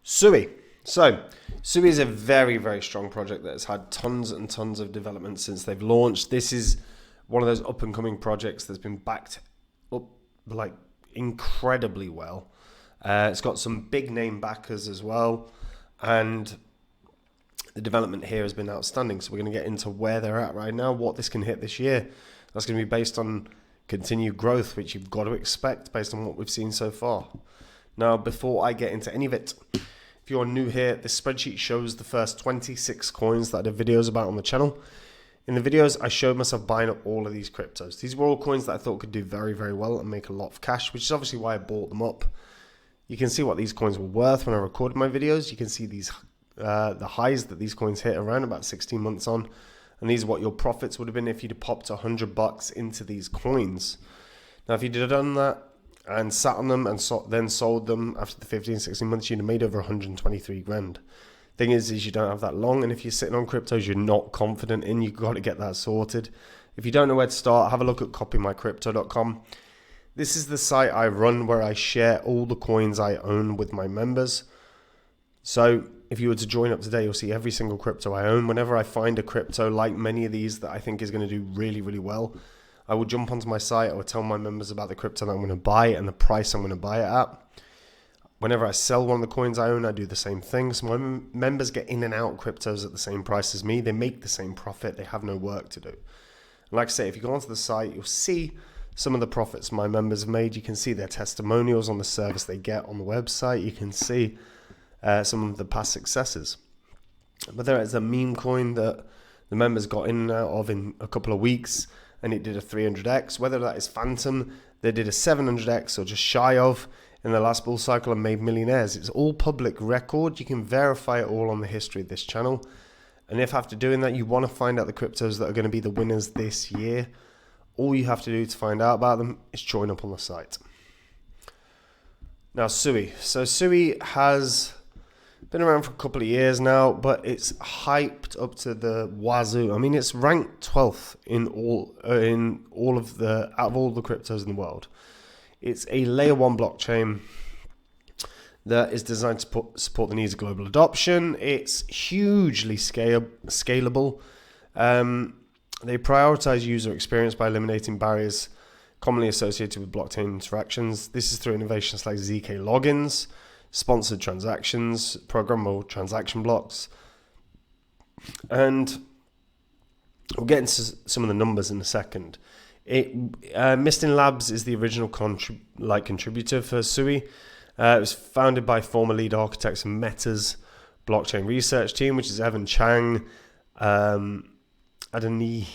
Sui. So, Sui is a very, very strong project that has had tons and tons of development since they've launched. This is one of those up and coming projects that's been backed up like incredibly well. It's got some big name backers as well, and the development here has been outstanding. So we're going to get into where they're at right now, what this can hit this year. That's going to be based on continued growth, which you've got to expect based on what we've seen so far. Now, before I get into any of it, if you're new here, this spreadsheet shows the first 26 coins that I did videos about on the channel. In the videos, I showed myself buying up all of these cryptos. These were all coins that I thought could do very, very well and make a lot of cash, which is obviously why I bought them up. You can see what these coins were worth when I recorded my videos. You can see these the highs that these coins hit around about 16 months on. And these are what your profits would have been if you'd have popped $100 into these coins. Now, if you'd have done that and sat on them and then sold them after the 15, 16 months, you'd have made over 123 grand. Thing is you don't have that long, and if you're sitting on cryptos you're not confident in, you've got to get that sorted. If you don't know where to start, have a look at copymycrypto.com. This is the site I run where I share all the coins I own with my members. So if you were to join up today, you'll see every single crypto I own. Whenever I find a crypto like many of these that I think is going to do really, really well, I will jump onto my site. I will tell my members about the crypto that I'm going to buy and the price I'm going to buy it at. Whenever I sell one of the coins I own, I do the same thing. So my members get in and out cryptos at the same price as me. They make the same profit. They have no work to do. And like I say, if you go onto the site, you'll see some of the profits my members have made. You can see their testimonials on the service they get on the website. You can see some of the past successes. But there is a meme coin that the members got in and out of in a couple of weeks, and it did a 300x. Whether that is Phantom, they did a 700x or just shy of in the last bull cycle and made millionaires. It's all public record. You can verify it all on the history of this channel. And if after doing that you want to find out the cryptos that are going to be the winners this year, all you have to do to find out about them is join up on the site. Now, Sui. So Sui has been around for a couple of years now, but it's hyped up to the wazoo. I mean, it's ranked 12th in all of the out of all the cryptos in the world. It's a layer 1 blockchain that is designed to support the needs of global adoption. It's hugely scalable. They prioritize user experience by eliminating barriers commonly associated with blockchain interactions. This is through innovations like ZK logins, sponsored transactions, programmable transaction blocks. And we'll get into some of the numbers in a second. Mistin Labs is the original contributor for Sui. It was founded by former lead architects of Meta's blockchain research team, which is Evan Chang, Adanayi,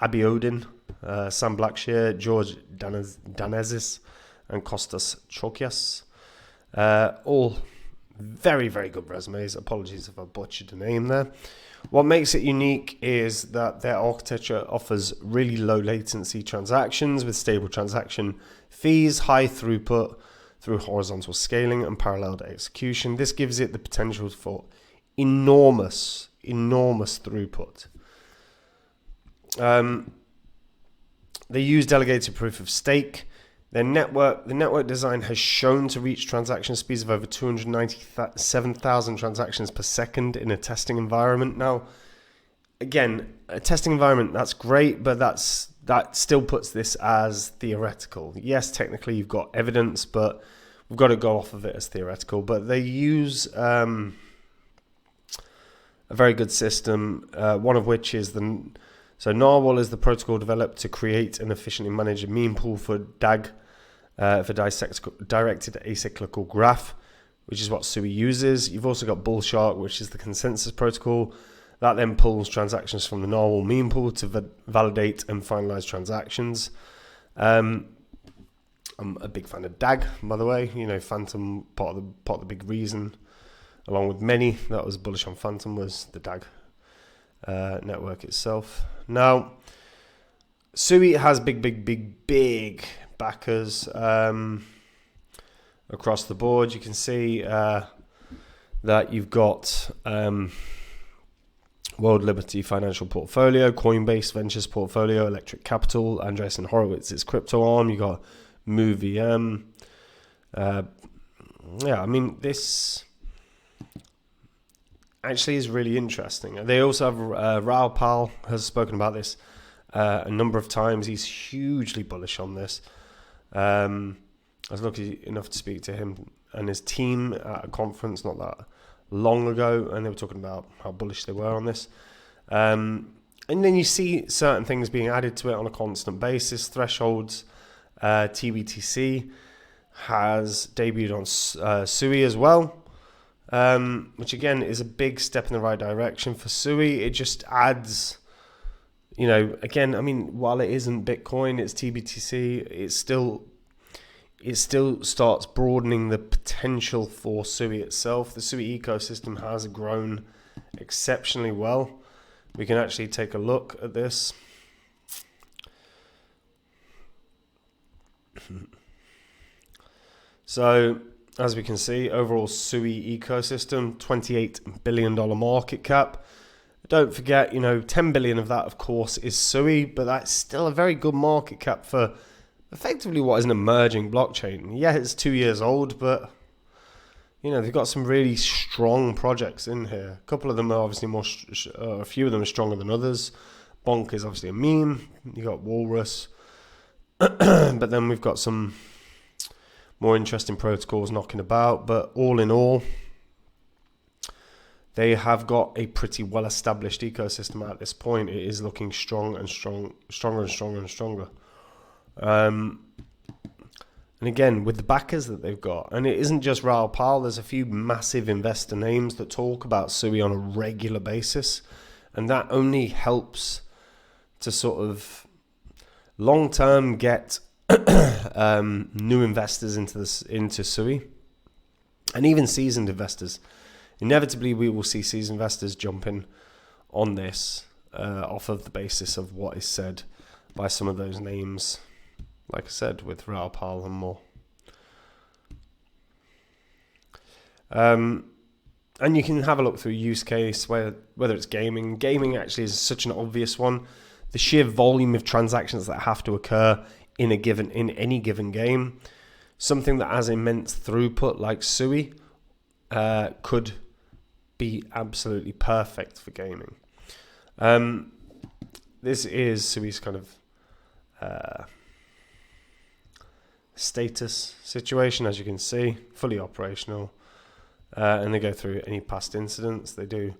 Abiodun, Sam Blackshear, George Danezis, and Kostas Chokias. All very, very good resumes. Apologies if I butchered the name there. What makes it unique is that their architecture offers really low latency transactions with stable transaction fees, high throughput through horizontal scaling and parallel execution. This gives it the potential for enormous throughput. They use delegated proof of stake. The network design has shown to reach transaction speeds of over 297,000 transactions per second in a testing environment. Now, again, a testing environment, that's great, but that still puts this as theoretical. Yes, technically you've got evidence, but we've got to go off of it as theoretical. But they use a very good system, one of which is So Narwhal is the protocol developed to create and efficiently manage a meme pool for DAG, for directed acyclical graph, which is what Sui uses. You've also got Bullshark, which is the consensus protocol. That then pulls transactions from the Narwhal meme pool to validate and finalize transactions. I'm a big fan of DAG, by the way. You know, Phantom, part of the big reason, along with many that was bullish on Phantom, was the DAG network itself. Now, Sui has big backers across the board. You can see that you've got World Liberty Financial Portfolio, Coinbase Ventures Portfolio, Electric Capital, Andreessen Horowitz's crypto arm. You got MoveEM, Yeah, I mean, this actually is really interesting. They also have Raoul Pal has spoken about this a number of times. He's hugely bullish on this. I was lucky enough to speak to him and his team at a conference not that long ago, and they were talking about how bullish they were on this. And then you see certain things being added to it on a constant basis. Thresholds, TBTC has debuted on Sui as well, which again is a big step in the right direction for Sui. It just adds, again, I mean, while it isn't Bitcoin, it's TBTC, it still starts broadening the potential for Sui itself. The Sui ecosystem has grown exceptionally well. We can actually take a look at this. So, as we can see, overall Sui ecosystem, $28 billion market cap. Don't forget, 10 billion of that, of course, is Sui, but that's still a very good market cap for effectively what is an emerging blockchain. Yeah, it's 2 years old, but they've got some really strong projects in here. A couple of them are obviously a few of them are stronger than others. Bonk is obviously a meme. You got Walrus, but then we've got some more interesting protocols knocking about. But all in all, they have got a pretty well-established ecosystem at this point. It is looking stronger and stronger. And again, with the backers that they've got, and it isn't just Raoul Pal, there's a few massive investor names that talk about Sui on a regular basis, and that only helps to sort of long-term get new investors into Sui, and even seasoned investors. Inevitably, we will see seasoned investors jumping on this off of the basis of what is said by some of those names, like I said, with Raoul Pal and more. And you can have a look through use case, whether it's gaming. Gaming actually is such an obvious one. The sheer volume of transactions that have to occur in any given game, something that has immense throughput like Sui could be absolutely perfect for gaming. This is Sui's kind of status situation, as you can see, fully operational, and they go through any past incidents. They do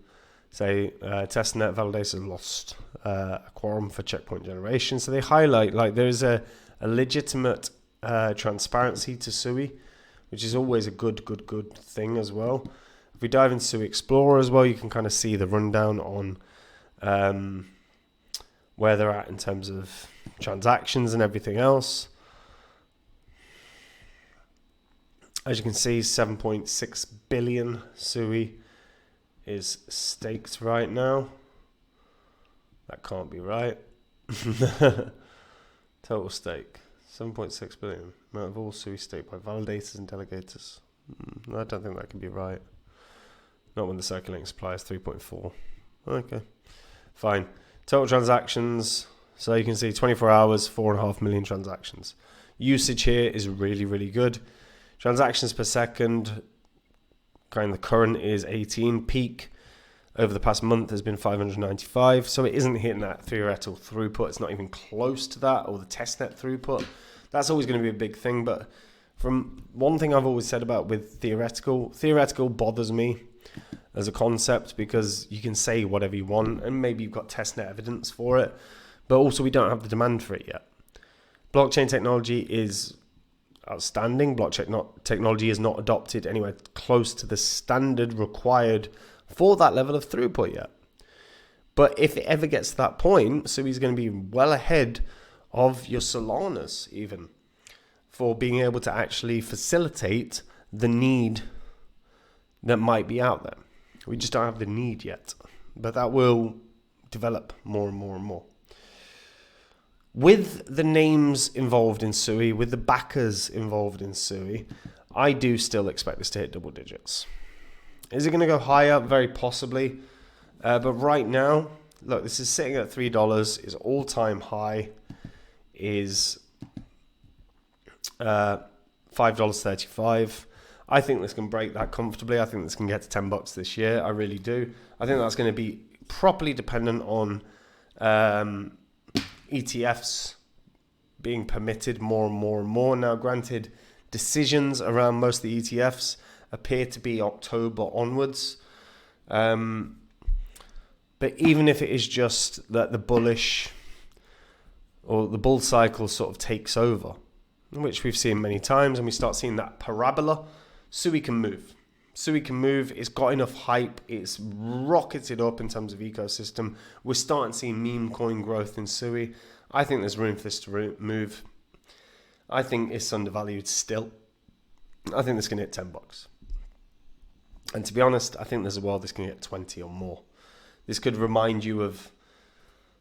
say testnet validators lost a quorum for checkpoint generation, so they highlight like there's a legitimate transparency to Sui, which is always a good thing as well. If we dive into Sui Explorer as well, you can kind of see the rundown on where they're at in terms of transactions and everything else. As you can see, 7.6 billion Sui is staked right now. That can't be right. Total stake, 7.6 billion. Amount of all Sui staked by validators and delegators. I don't think that can be right. Not when the circulating supply is 3.4. Okay, fine. Total transactions. So you can see 24 hours, 4.5 million transactions. Usage here is really, really good. Transactions per second, kind of the current is 18. Peak over the past month has been 595. So it isn't hitting that theoretical throughput. It's not even close to that, or the testnet throughput. That's always going to be a big thing. But from one thing I've always said about with theoretical bothers me as a concept, because you can say whatever you want and maybe you've got testnet evidence for it, but also we don't have the demand for it yet. Blockchain technology is outstanding. Blockchain technology is not adopted anywhere close to the standard required for that level of throughput yet. But if it ever gets to that point, Sui's going to be well ahead of your Solanas even for being able to actually facilitate the need that might be out there. We just don't have the need yet, but that will develop more and more and more. With the names involved in Sui, with the backers involved in Sui, I do still expect this to hit double digits. Is it going to go higher? Very possibly. But right now, look, this is sitting at $3. Its all-time high is $5.35. I think this can break that comfortably. I think this can get to $10 this year. I really do. I think that's going to be properly dependent on ETFs being permitted more and more and more. Now, granted, decisions around most of the ETFs appear to be October onwards. But even if it is just that the bullish or the bull cycle sort of takes over, which we've seen many times, and we start seeing that parabola, Sui can move. Sui can move. It's got enough hype. It's rocketed up in terms of ecosystem. We're starting to see meme coin growth in Sui. I think there's room for this to move. I think it's undervalued still. I think this can hit $10. And to be honest, I think there's a world this can hit 20 or more. This could remind you of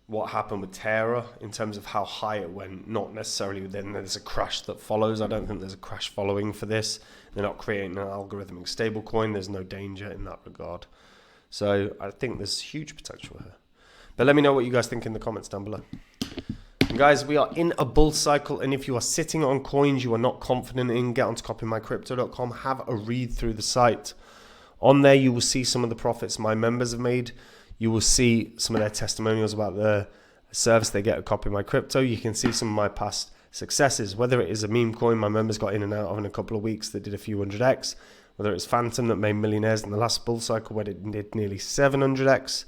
what happened with Terra in terms of how high it went. Not necessarily then there's a crash that follows. I don't think there's a crash following for this. They're not creating an algorithmic stablecoin. There's no danger in that regard. So I think there's huge potential here. But let me know what you guys think in the comments down below. And guys, we are in a bull cycle, and if you are sitting on coins you are not confident in, get onto copymycrypto.com, have a read through the site. On there you will see some of the profits my members have made. You will see some of their testimonials about the service they get at Copy My Crypto. You can see some of my past successes, whether it is a meme coin my members got in and out of in a couple of weeks that did a few 100x, whether it's Phantom that made millionaires in the last bull cycle where it did nearly 700x.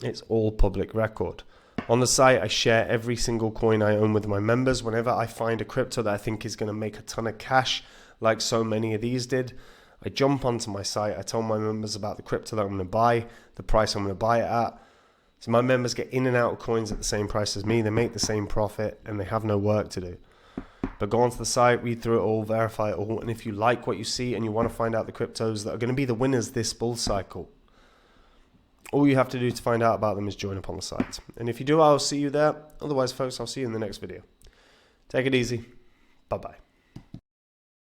It's all public record. On the site, I share every single coin I own with my members. Whenever I find a crypto that I think is going to make a ton of cash, like so many of these did, I jump onto my site. I tell my members about the crypto that I'm going to buy, the price I'm going to buy it at. So my members get in and out of coins at the same price as me. They make the same profit and they have no work to do. But go onto the site, read through it all, verify it all. And if you like what you see and you want to find out the cryptos that are going to be the winners this bull cycle, all you have to do to find out about them is join up on the site. And if you do, I'll see you there. Otherwise, folks, I'll see you in the next video. Take it easy. Bye-bye.